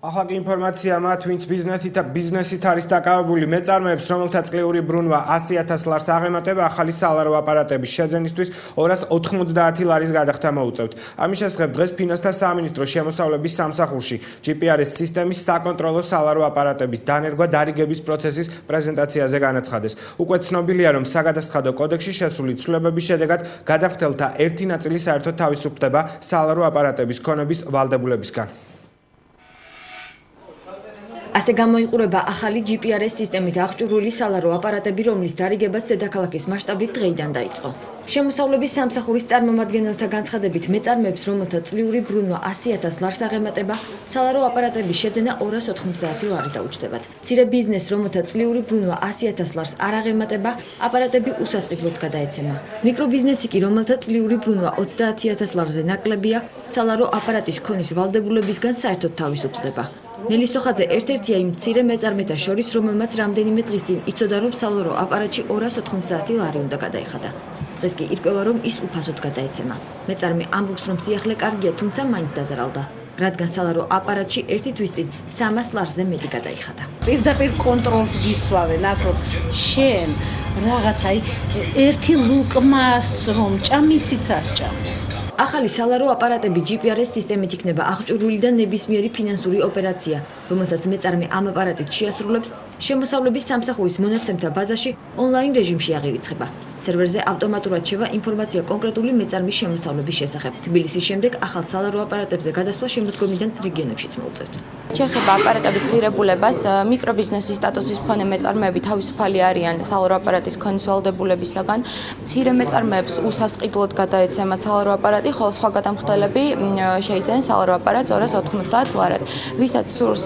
ახალი ინფორმაცია მათ, ვინც ბიზნესით არის დაკავებული, მეწარმეებს, რომელთა წლიური ბრუნვა 100,000 ლარს აღემატება, ახალი სალარო აპარატების შეძენისთვის 290 ლარის გადახდა მოუწევთ. ამის შესახებ დღეს ფინანსთა სამინისტროს შემოსავლების სამსახურში GPRS სისტემის საკონტროლო სალარო აპარატების დანერგვა დარიგების პროცესის პრეზენტაციაზე განაცხადეს. უკვე ცნობილია, რომ საგადასახადო კოდექსში შესული ცვლილებების შედეგად გადახდელთა ერთი ნაწილი საერთოდ თავისუფლდება სალარო აპარატების ქონების ვალდებულებისგან. ასე გამოიყურება ახალი GPRS სისტემით აღჭურვილი სალარო აპარატები, რომლის დარიგებაც დედაქალაქის მასშტაბით დღეიდან დაიწყო. შემოსავლების სამსახურის წარმომადგენელთა განცხადებით, მეწარმეებს, რომელთა წლიური ბრუნვა 100,000 ლარს აღემატება, სალარო აპარატების შეძენა 290 ლარი დაუჯდებათ. მცირე ბიზნესს, რომელთა წლიური ბრუნვა 100,000 ლარს არ აღემატება, აპარატები უსასყიდლოდ გადაეცემა. მიკრობიზნესი კი, რომელთა წლიური ბრუნვა 30,000 ლარზე ნაკლებია, სალარო აპარატის ქონის ვალდებულებისგან საერთოდ თავისუფლდება. ნელი სოხაძე ერთ-ერთია იმ მცირე მეწარმეთა შორის, რომელმაც რამდენიმე დღის წინ იცოდა, რომ სალარო აპარატში 290 ლარი უნდა გადაეხადა. დღეს კი ირკვევა, რომ ის უფასოდ გადაეცემა. მეწარმე ამბობს, რომ სიახლე კარგია, თუმცა მაინც დაზარალდა, რადგან სალარო აპარატში ერთი თვის წინ 300 ლარზე მეტი გადაიხადა. პირდაპირ კონტროლს გისვავენ, აქ რომ შენ რაღაცა ერთი ლუკმას რომ ჭამისიც არ ჭამს. ახალი სალარო აპარატები GPRS სისტემით იქნება აღჭურვილი და ნებისმიერი ფინანსური ოპერაცია, რომელსაც მეწარმე ამ აპარატით შეასრულებს, შემოსავლების სამსახურის მონაცემთა ბაზაში ონლაინ რეჟიმში აღირიცხება. სერვერზე ავტომატურად შევა ინფორმაცია კონკრეტული მეწარმის შემოსავლების შესახებ. თბილისის შემდეგ ახალ სალარო აპარატებზე გადასვლა შემოდგომიდან რეგიონებშიც მოუწევთ. შეეხება აპარატების ღირებულებას, მიკრობიზნესის სტატუსის მქონე მეწარმეები თავისუფალი არიან სალარო აპარატის ქონის ვალდებულებისაგან. მცირე მეწარმეებს უსასყიდლოდ გადაეცემათ სალარო აპარატი, ხოლო სხვა გადამხდელები შეიძენენ სალარო აპარატს 290 ლარად. ვისაც სურს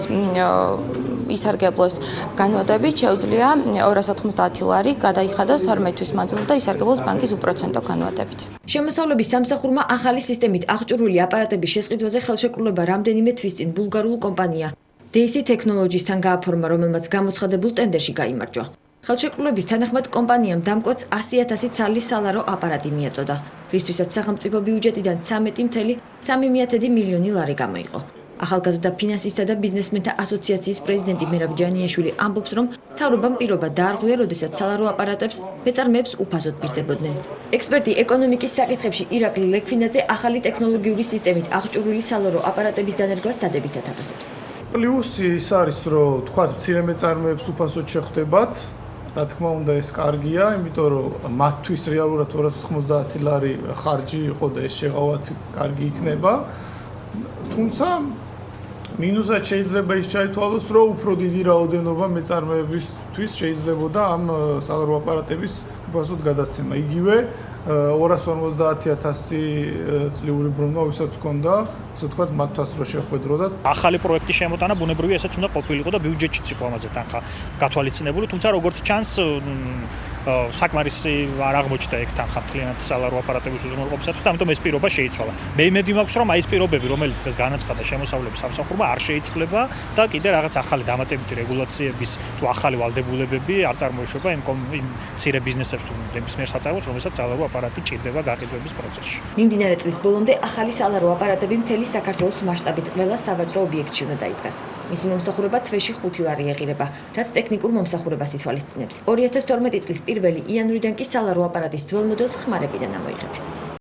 ისარგებლოს განმარტებით, შეუძლია 290 ლარი გადაიხადოს 12 თვის მანძილზე და ისარგებლოს ბანკის უპროცენტო განმარტებით. შემოსავლების სამსახურმა ახალი სისტემით აღჭურვილი აპარატების შესყიდვაზე ხელშეკრულება რამდენიმე თვის წინ ბულგარულ კომპანია DC Technologies-თან გააფორმა, რომელმაც გამოცხადებულ ტენდერში გაიმარჯვა. ხელშეკრულების თანახმად კომპანიამ დამკვეთს 100,000 ცალის სალარო აპარატი მიაწოდა, რისთვისაც სახელმწიფო ბიუჯეტიდან 13,3 მილიონი ლარი გამოიყო. ახალგაზრდა ფინანსისტთა და ბიზნესმენთა ასოციაციის პრეზიდენტი მერაბ ჯანიაშვილი ამბობს, რომ მთავრობამ პირობა დაარღვია, როდესაც სალარო აპარატებს მეწარმეებს უფასოდ პირდებოდნენ. ექსპერტი ეკონომიკის საკითხებში ირაკლი ლექვინაძე ახალი ტექნოლოგიური სისტემით აღჭურვილი სალარო აპარატების დანერგვას დადებითად აფასებს. პლუსი ის არის, რომ თქვათ მცირე მეწარმეებს უფასოდ შეხვდებათ. რა თქმა უნდა, ეს კარგია, იმიტომ რომ მათთვის რეალურად 290 ლარი ხარჯი იყო და ეს შეღავათი კარგი იქნება. თუმცა მინუსად შეიძლება ის ჩაითვალოს, რომ უფრო დიდი რაოდენობა მეწარმეებისთვის შეიძლებოდა ამ სალარო აპარატების უფასოდ გადაცემა. იგივე 250,000 წლიური ბრუნვა, ვისაც ჰქონდა, ასე ვთქვათ, მათთვას რო შეხვედროდათ. ახალი პროექტი შემოტანა ბუნებრივია, ესაც უნდა ყოფილიყო და ბიუჯეტშიც იყო ამაზე თანხა გათვალისწინებული, თუმცა როგორც ჩანს, საკმარისი არ აღმოჩნდა ეგ თანხა მთლიანად სალარო აპარატების უზრუნველყოფისათვის და ამიტომ ეს პირობა შეიცვალა. მე იმედი მაქვს, რომ აი ეს პირობები, რომელიც დღეს განაცხადა შემოსავლების სამსახურმა, არ შეიცვლება და კიდე რაღაც ახალი დამატებითი რეგულაციების თუ ახალი ვალდებულებები არ წარმოიშვება იმ მცირე ბიზნესებს თუ ნებისმიერ საწარმოებს, რომელსაც სალარო აპარატი ჭირდება გაყიდვების პროცესში. მიმდინარე წლის ბოლომდე ახალი სალარო აპარატები მთელი საქართველოს მასშტაბით ყველა სავაჭრო ობიექტში უნდა დაიდგას. მისი მომსახურება თვეში 5 ლარი ეღირება, რაც ტექნიკურ მომსახურებას ითვალისწინებს. 2012 წლის 1 იანვრიდან კი სალარო აპარატის ძველ მოდელს ხმარებიდან ამოიღებენ.